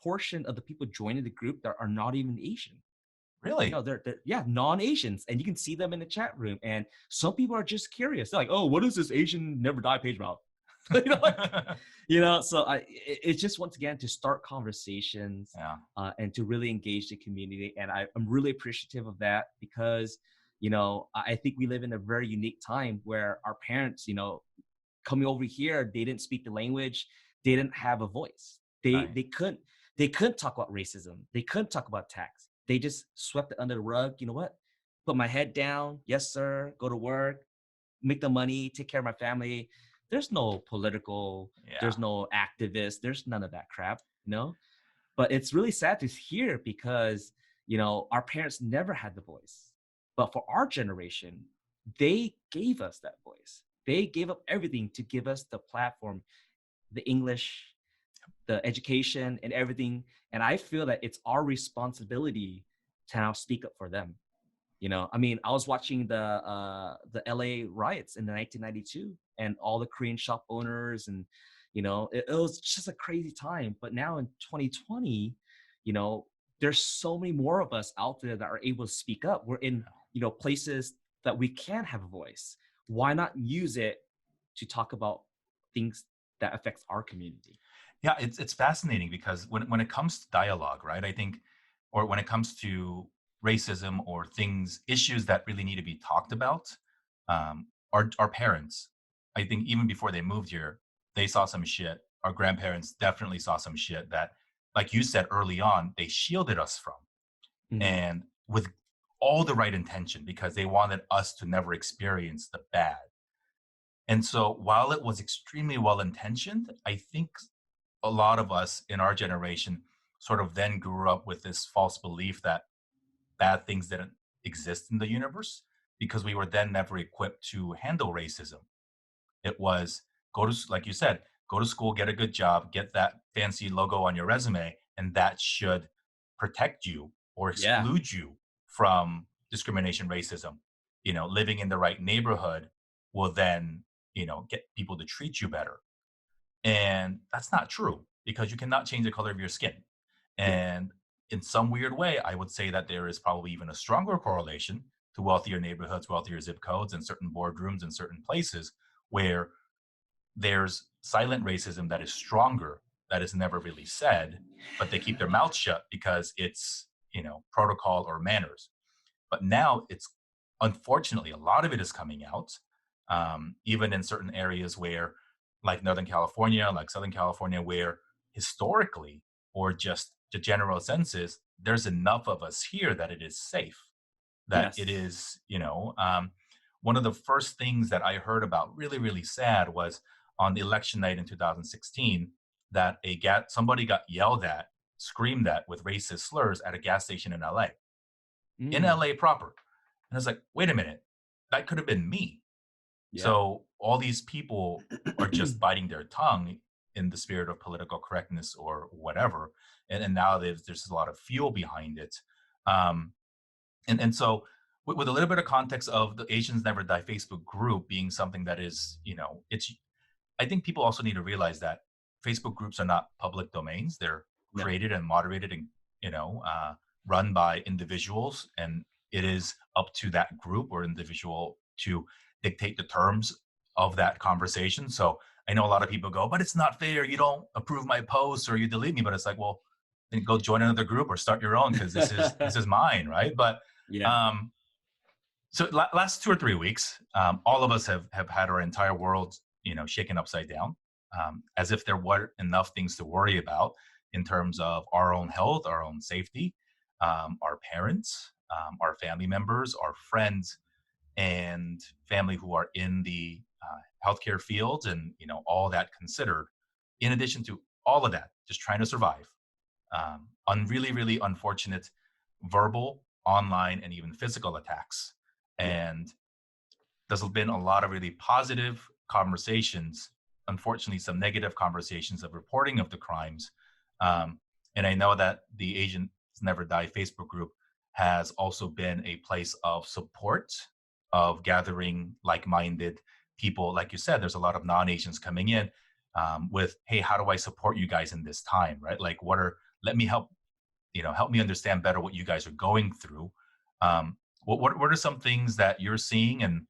portion of the people joining the group that are not even Asian. Really? They're yeah, non-Asians, and you can see them in the chat room. And some people are just curious. They're like, "Oh, what is this Asian never die page about?" Like, So it's just, once again, to start conversations Yeah. and to really engage the community. And I'm really appreciative of that, because I think we live in a very unique time where our parents, coming over here, they didn't speak the language, they didn't have a voice. They Right. they couldn't they couldn't talk about racism. They couldn't talk about tax. They just swept it under the rug. You know what? Put my head down. Yes, sir. Go to work, make the money, take care of my family. There's no political, Yeah. there's no activist, there's none of that crap. But it's really sad to hear, because, our parents never had the voice. But for our generation, they gave us that voice. They gave up everything to give us the platform, the English, the education, and everything. And I feel that it's our responsibility to now speak up for them. I mean, I was watching the LA riots in the 1992, and all the Korean shop owners, and it was just a crazy time. But now in 2020, you know, there's so many more of us out there that are able to speak up. We're in places that we can have a voice. Why not use it to talk about things that affects our community? Yeah, it's fascinating because when it comes to dialogue, right? I think, or when it comes to racism or things, issues that really need to be talked about, our parents, I think even before they moved here, they saw some shit. Our grandparents definitely saw some shit that, like you said early on, they shielded us from, Mhm. and with all the right intention because they wanted us to never experience the bad. And so while it was extremely well intentioned, I think a lot of us in our generation sort of then grew up with this false belief that bad things didn't exist in the universe because we were then never equipped to handle racism. It was like you said, go to school, get a good job, get that fancy logo on your resume, and that should protect you or Yeah. exclude you from discrimination, racism. living in the right neighborhood will then, get people to treat you better. And that's not true because you cannot change the color of your skin. Yeah. And in some weird way, I would say that there is probably even a stronger correlation to wealthier neighborhoods, wealthier zip codes, and certain boardrooms in certain places where there's silent racism that is stronger, that is never really said, but they keep their mouth shut because it's, protocol or manners. But now it's, unfortunately, a lot of it is coming out, even in certain areas where, like Northern California, like Southern California, where historically, or just the general sense is, there's enough of us here that it is safe, that it Yes. is, one of the first things that I heard about really, really sad was on the election night in 2016 that somebody got yelled at, screamed at with racist slurs at a gas station in Mm, LA proper. And I was like, wait a minute, that could have been me. yeah. So all these people are just biting their tongue in the spirit of political correctness or whatever. And now there's a lot of fuel behind it. Um, and so with a little bit of context of the Asians Never Die Facebook group being something that is, it's, I think people also need to realize that Facebook groups are not public domains. They're No. created and moderated and, run by individuals. And it is up to that group or individual to dictate the terms of that conversation. So I know a lot of people go, but it's not fair. You don't approve my posts or you delete me. But it's like, well, then go join another group or start your own because this is mine, right? But Yeah. um, so last 2 or 3 weeks, all of us have had our entire world, shaken upside down, as if there weren't enough things to worry about in terms of our own health, our own safety, our parents, our family members, our friends, and family who are in the healthcare fields, and all that considered. In addition to all of that, just trying to survive, on really, really unfortunate verbal, online, and even physical attacks. Yeah. And there's been a lot of really positive conversations, unfortunately, some negative conversations of reporting of the crimes. Um, and I know that the Asians Never Die Facebook group has also been a place of support, of gathering like minded people. Like you said, there's a lot of non Asians coming in with, hey, how do I support you guys in this time? Right? Like, let me help me understand better what you guys are going through. What are some things that you're seeing, and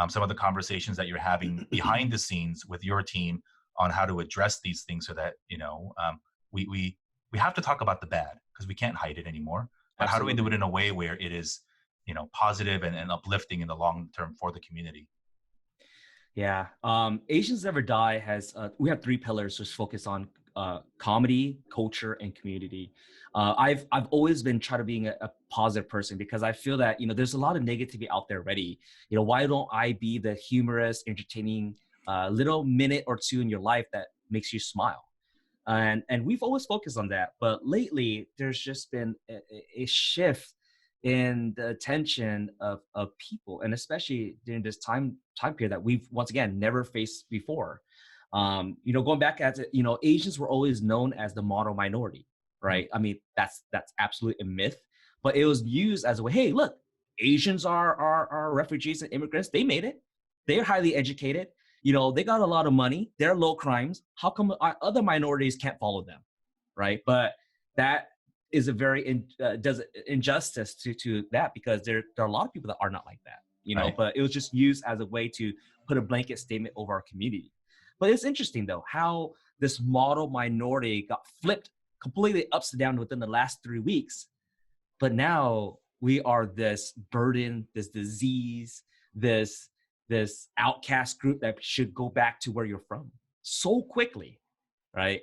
some of the conversations that you're having behind the scenes with your team on how to address these things so that we have to talk about the bad because we can't hide it anymore. But how do we do it Absolutely. in a way where it is positive and uplifting in the long term for the community? Yeah. Asians Never Die has, we have three pillars which focus on comedy, culture, and community. I've always been trying to being a positive person because I feel that, there's a lot of negativity out there already. Why don't I be the humorous, entertaining little minute or two in your life that makes you smile? And we've always focused on that, but lately there's just been a shift in the attention of people, and especially during this time period that we've once again never faced before. Going back at it, Asians were always known as the model minority, Mhm. right? I mean, that's absolutely a myth, but it was used as a way. Hey, look, Asians are refugees and immigrants. They made it. They're highly educated. They got a lot of money. They're low crimes. How come other minorities can't follow them, right? But that is a very does injustice to that, because there are a lot of people that are not like that, Right. but it was just used as a way to put a blanket statement over our community. But it's interesting though how this model minority got flipped completely upside down within the last 3 weeks. But now we are this burden, this disease, this outcast group that should go back to where you're from so quickly, right?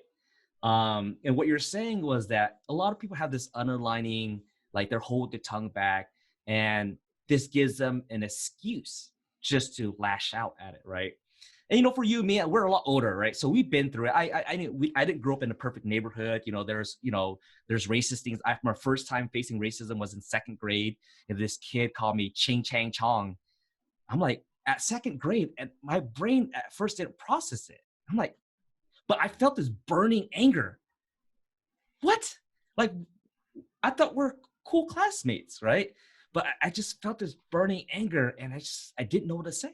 And what you're saying was that a lot of people have this underlining, like they're hold their tongue back, and this gives them an excuse just to lash out at it, right? And for you, me, we're a lot older, right? So we've been through it. I didn't grow up in a perfect neighborhood. There's racist things. My first time facing racism was in second grade, and this kid called me Ching Chang Chong. I'm like, at second grade, and my brain at first didn't process it. I'm like, but I felt this burning anger. What? Like, I thought we're cool classmates, right? But I just felt this burning anger, and I didn't know what to say.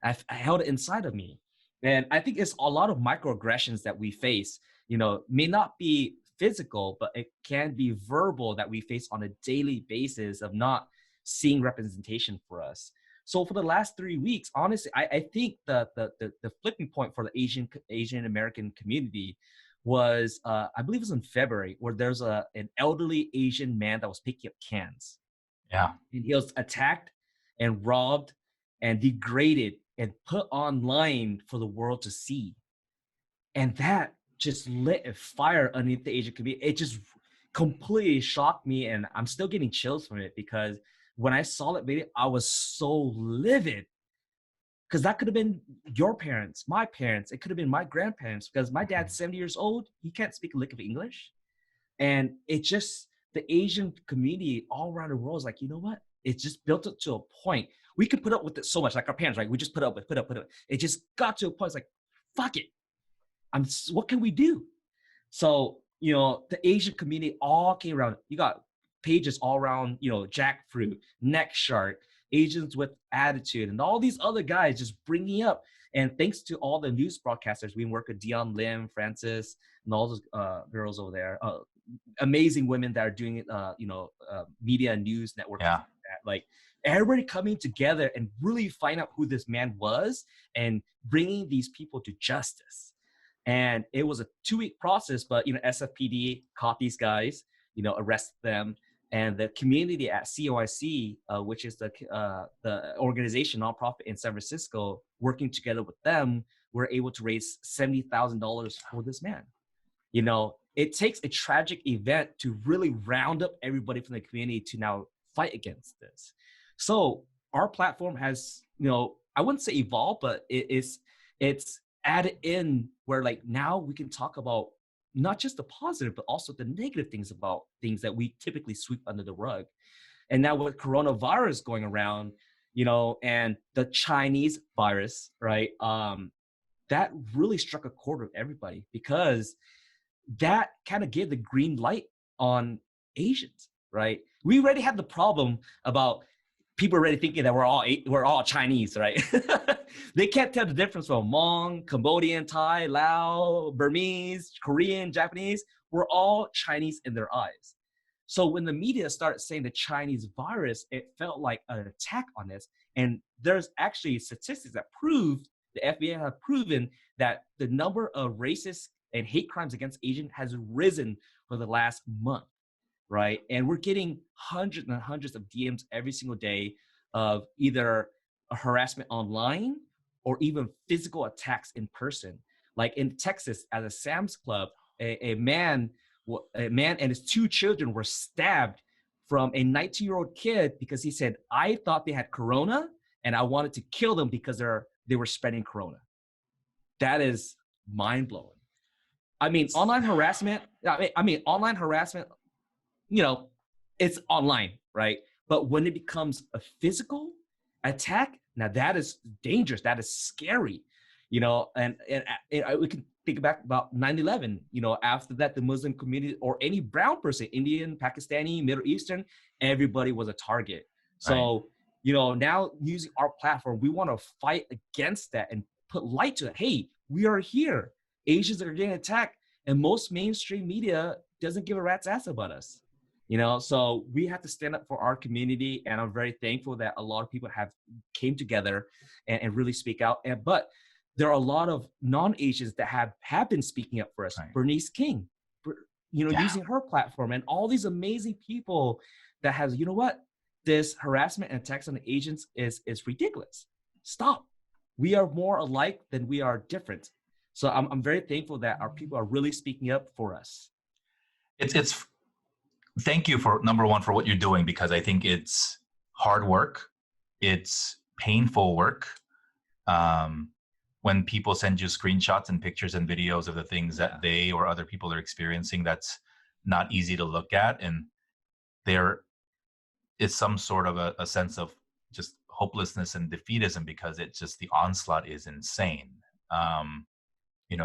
I held it inside of me. And I think it's a lot of microaggressions that we face, may not be physical, but it can be verbal that we face on a daily basis of not seeing representation for us. So for the last 3 weeks, honestly, I think the flipping point for the Asian American community was I believe it was in February, where there's an elderly Asian man that was picking up cans, Yeah. and he was attacked and robbed and degraded and put online for the world to see. And that just lit a fire underneath the Asian community. It just completely shocked me, and I'm still getting chills from it, because when I saw that video, I was so livid, because that could have been your parents, my parents. It could have been my grandparents, because my dad's 70 years old. He can't speak a lick of English. And it just, the Asian community all around the world is like, you know what? It's just built up to a point. We can put up with it so much, like our parents, right? We just put up. It just got to a point. It's like, fuck it. What can we do? So, the Asian community all came around. You got pages all around, jackfruit, neck shark, Asians with attitude, and all these other guys just bringing up. And thanks to all the news broadcasters, we work with Dion Lim, Francis, and all those girls over there. Amazing women that are doing media and news network. Yeah. Like everybody coming together and really find out who this man was and bringing these people to justice. And it was a 2-week process, but SFPD caught these guys, arrested them, and the community at COIC, which is the organization nonprofit in San Francisco, working together with them, were able to raise $70,000 for this man. It takes a tragic event to really round up everybody from the community to now fight against this. So our platform has, I wouldn't say evolved, but it's added in where like now we can talk about not just the positive, but also the negative things about things that we typically sweep under the rug. And now with coronavirus going around, and the Chinese virus, right? That really struck a chord with everybody, because that kind of gave the green light on Asians, right? We already had the problem about people already thinking that we're all Chinese, right? They can't tell the difference from Hmong, Cambodian, Thai, Lao, Burmese, Korean, Japanese. We're all Chinese in their eyes. So when the media started saying the Chinese virus, it felt like an attack on us. And there's actually statistics that prove, the FBI have proven, that the number of racist and hate crimes against Asians has risen for the last month, right? And we're getting hundreds and hundreds of DMs every single day of either a harassment online or even physical attacks in person. Like in Texas, at a Sam's Club, a man and his 2 children were stabbed from a 19-year-old kid because he said, I thought they had corona and I wanted to kill them because they were spreading corona. That is mind-blowing. I mean, online harassment, it's online, right? But when it becomes a physical attack, now that is dangerous. That is scary, and we can think back about 9/11, after that, the Muslim community or any brown person, Indian, Pakistani, Middle Eastern, everybody was a target. So, now using our platform, we want to fight against that and put light to it. Hey, we are here. Asians are getting attacked, and most mainstream media doesn't give a rat's ass about us. So we have to stand up for our community, and I'm very thankful that a lot of people have came together and really speak out. But there are a lot of non-Asians that have been speaking up for us. Right. Bernice King, using her platform, and all these amazing people that has, this harassment and attacks on the Asians is ridiculous. Stop. We are more alike than we are different. So I'm very thankful that our people are really speaking up for us. It's thank you for, number one, for what you're doing, because I think it's hard work. It's painful work. When people send you screenshots and pictures and videos of the things that they or other people are experiencing, that's not easy to look at. And there is some sort of a sense of just hopelessness and defeatism, because it's just, the onslaught is insane.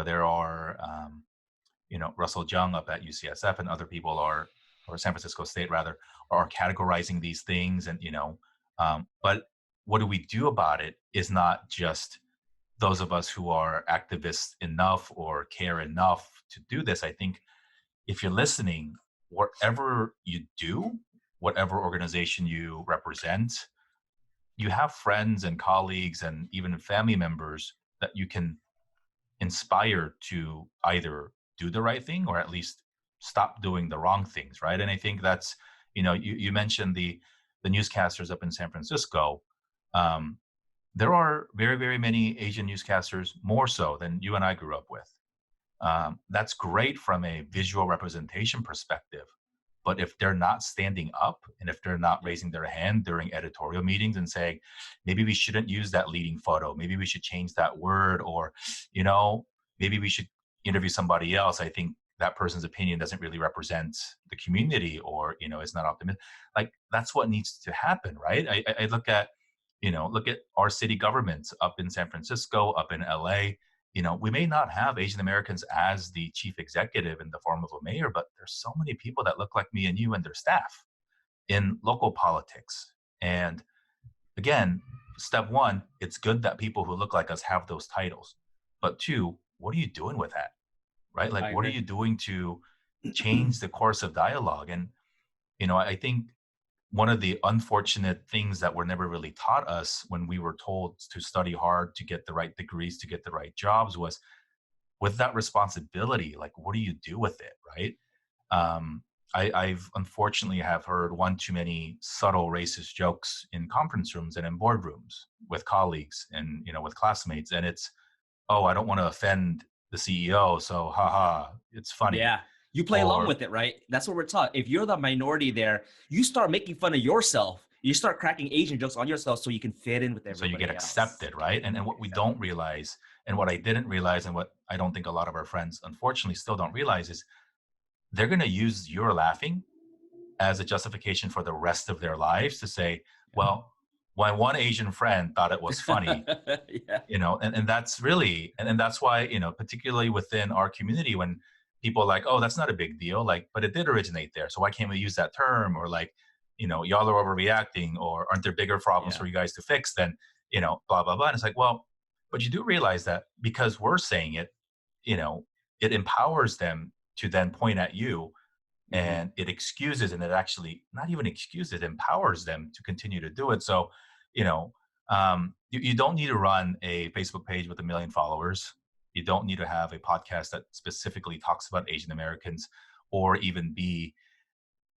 There are, Russell Jung up at UCSF and other people are or San Francisco State rather, are categorizing these things, and but what do we do about it is not just those of us who are activists enough or care enough to do this. I think if you're listening, whatever you do, whatever organization you represent, you have friends and colleagues and even family members that you can inspire to either do the right thing or at least stop doing the wrong things, right? And I think that's, you mentioned the newscasters up in San Francisco. Um, there are very, very many Asian newscasters, more so than you and I grew up with. That's great from a visual representation perspective. But if they're not standing up and if they're not raising their hand during editorial meetings and saying, maybe we shouldn't use that leading photo, maybe we should change that word, or, maybe we should interview somebody else, I think that person's opinion doesn't really represent the community, or, it's not optimistic. Like, that's what needs to happen, right? I look at our city governments up in San Francisco, up in LA. We may not have Asian Americans as the chief executive in the form of a mayor, but there's so many people that look like me and you and their staff in local politics. And again, step one, it's good that people who look like us have those titles. But two, what are you doing with that? Right? I Like, what are agree. you doing to change the course of dialogue? And, I think one of the unfortunate things that were never really taught us when we were told to study hard to get the right degrees, to get the right jobs, was with that responsibility, like, what do you do with it, right? um, I've unfortunately have heard one too many subtle racist jokes in conference rooms and in boardrooms with colleagues and with classmates, and it's, oh, I don't want to offend the CEO, so haha, it's funny. Yeah. You play along Or with it, right? That's what we're taught. If you're the minority there, you start making fun of yourself. You start cracking Asian jokes on yourself so you can fit in with so you get everybody else. accepted, right? And what we don't realize, and what I didn't realize, and what I don't think a lot of our friends unfortunately still don't realize, is they're going to use your laughing as a justification for the rest of their lives to say, well, my one Asian friend thought it was funny, Yeah. and that's really, and that's why, particularly within our community, when people are like, oh, that's not a big deal, like, but it did originate there, so why can't we use that term? Or like, y'all are overreacting, or aren't there bigger problems Yeah. for you guys to fix than, blah, blah, blah. And it's like, well, but you do realize that because we're saying it, you know, it empowers them to then point at you, Hmm. and it excuses, and it actually not even excuses, it empowers them to continue to do it. So, you know, you don't need to run a Facebook page with 1 million followers. You don't need to have a podcast that specifically talks about Asian Americans, or even be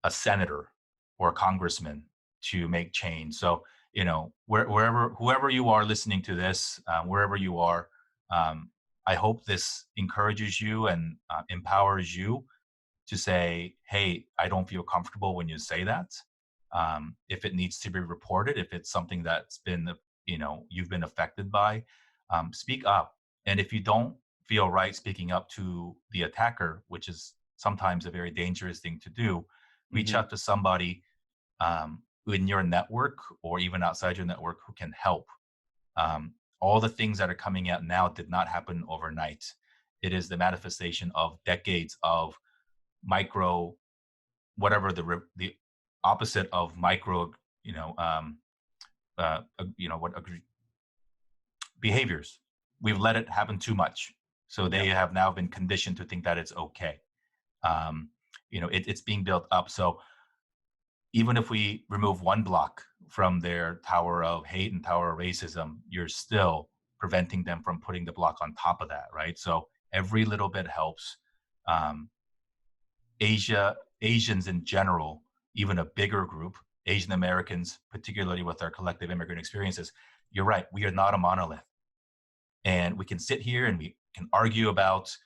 a senator or a congressman to make change. So, wherever, whoever you are listening to this, wherever you are, um, I hope this encourages you and empowers you to say, hey, I don't feel comfortable when you say that. If it needs to be reported, if it's something that's been, you've been affected by, speak up. And if you don't feel right speaking up to the attacker, which is sometimes a very dangerous thing to do, reach Hmm. out to somebody in your network or even outside your network who can help. All the things that are coming out now did not happen overnight. It is the manifestation of decades of micro, whatever the opposite of micro, you know what behaviors. We've let it happen too much, so they Yep. have now been conditioned to think that it's okay. It's being built up. So even if we remove one block from their tower of hate and tower of racism, you're still preventing them from putting the block on top of that, right? So every little bit helps. um, Asians in general, even a bigger group, Asian Americans, particularly with our collective immigrant experiences, you're right, we are not a monolith. And we can sit here and we can argue about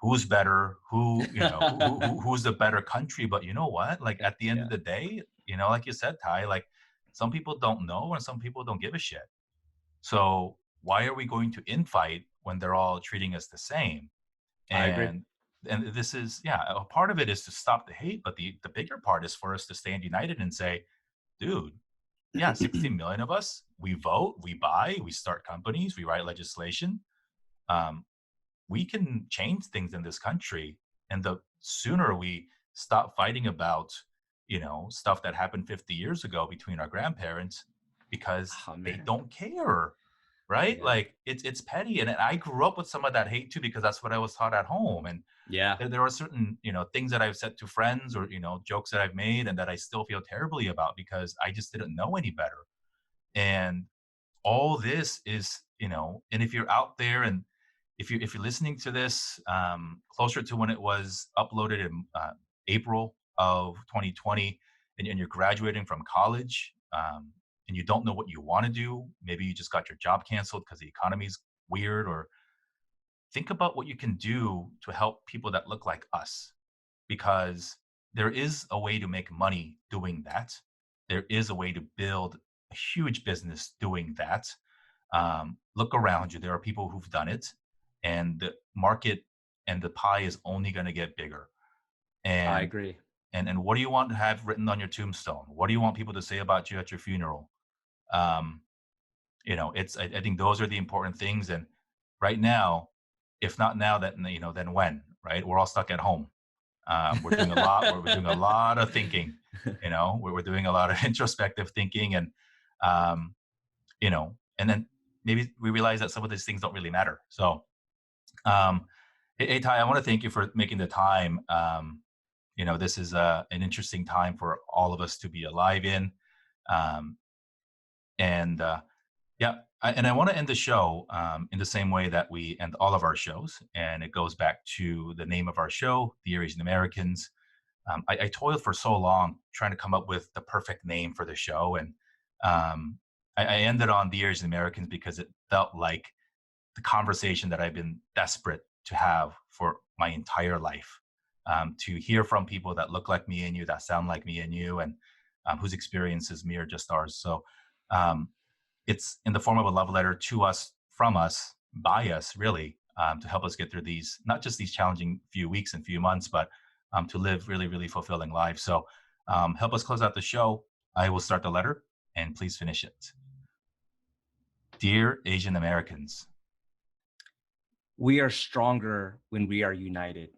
who's better, who's the better country. But you know what? Like, at the end of Yeah. the day, like you said, Ty, like, some people don't know and some people don't give a shit. So why are we going to infight when they're all treating us the same? I agree. And this is, yeah, a part of it is to stop the hate, but the bigger part is for us to stand united and say, dude, yeah, 16 million of us, we vote, we buy, we start companies, we write legislation. um, we can change things in this country. And the sooner we stop fighting about stuff that happened 50 years ago between our grandparents because Oh they man. don't care, right? Yeah. Like it's petty. And I grew up with some of that hate too, because that's what I was taught at home. And Yeah. there are certain, things that I've said to friends or, jokes that I've made and that I still feel terribly about because I just didn't know any better. And all this is, and if you're out there and if you're listening to this closer to when it was uploaded in April of 2020, and you're graduating from college, and you don't know what you want to do, maybe you just got your job canceled because the economy's weird, or think about what you can do to help people that look like us, because there is a way to make money doing that. There is a way to build a huge business doing that. Look around you. There are people who've done it, and the market and the pie is only going to get bigger. I And agree. and what do you want to have written on your tombstone? What do you want people to say about you at your funeral? Um, I think those are the important things. And right now, if not now, then when? Right? We're all stuck at home. We're doing a lot. We're doing a lot of thinking. We're doing a lot of introspective thinking, um, and then maybe we realize that some of these things don't really matter. So, um, hey, Ty, I want to thank you for making the time. This is an interesting time for all of us to be alive in. Um, and yeah, and I want to end the show in the same way that we end all of our shows. And it goes back to the name of our show, Dear Asian Americans. I toiled for so long trying to come up with the perfect name for the show. And I ended on Dear Asian Americans because it felt like the conversation that I've been desperate to have for my entire life. To hear from people that look like me and you, that sound like me and you, and whose experiences mirror just ours. So um, it's in the form of a love letter to us, from us, by us, really, to help us get through these, not just these challenging few weeks and few months, but to live really, really fulfilling lives. So help us close out the show. I will start the letter and please finish it. Dear Asian Americans, We are stronger when we are united.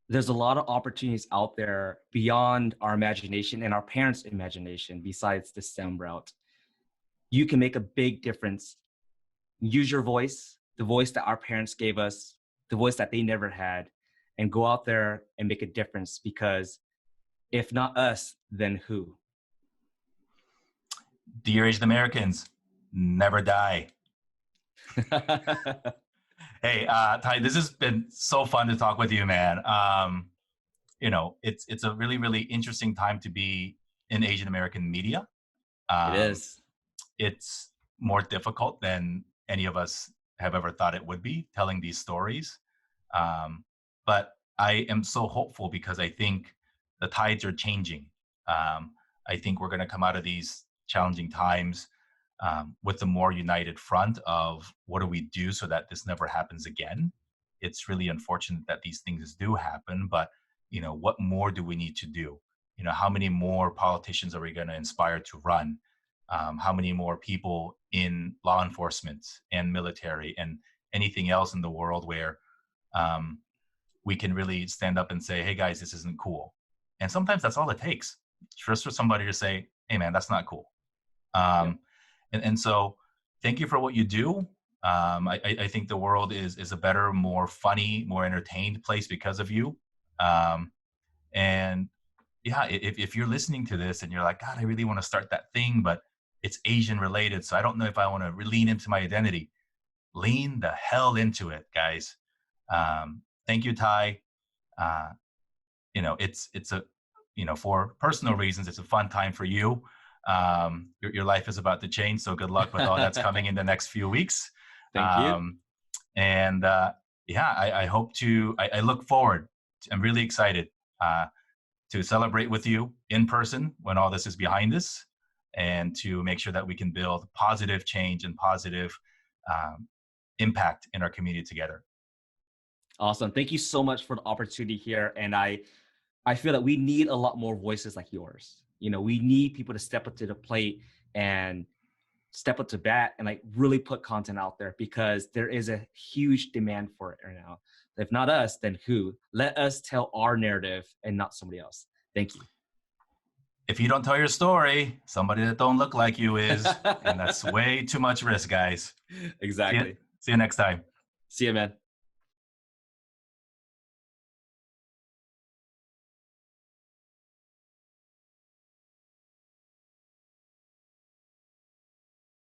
There's a lot of opportunities out there beyond our imagination and our parents' imagination besides the STEM route. You can make a big difference. Use your voice, the voice that our parents gave us, the voice that they never had, and go out there and make a difference, because if not us, then who? dear Asian Americans, never die. Hey, Ty, this has been so fun to talk with you, man. It's a really, really interesting time to be in Asian American media. It Um, is. it's more difficult than any of us have ever thought it would be, telling these stories. Um, but I am so hopeful because I think the tides are changing. I think we're going to come out of these challenging times with a more united front of what do we do so that this never happens again. It's really unfortunate that these things do happen, but what more do we need to do? How many more politicians are we going to inspire to run? How many more people in law enforcement and military and anything else in the world where um, we can really stand up and say, hey guys, this isn't cool. And sometimes that's all it takes, just for somebody to say, hey man, that's not cool. Yep. um, and so thank you for what you do. I think the world is a better, more funny, more entertained place because of you. um, and yeah, if you're listening to this and you're like, God, I really want to start that thing, but it's Asian related, so I don't know if I want to lean into my identity. Lean the hell into it, guys. Thank you, Ty. uh, it's a, for personal reasons, it's a fun time for you. Your life is about to change, so good luck with all that's coming in the next few weeks. Thank you. um, and yeah, I hope to, I look forward I'm really excited to celebrate with you in person when all this is behind us, and to make sure that we can build positive change and positive um, impact in our community together. Awesome. Thank you so much for the opportunity here. And I feel that we need a lot more voices like yours. We need people to step up to the plate and step up to bat and like really put content out there, because there is a huge demand for it right now. If not us, then who? Let us tell our narrative and not somebody else. Thank you. If you don't tell your story, somebody that don't look like you is, and that's way too much risk, guys. Exactly. See you next time. See you, man.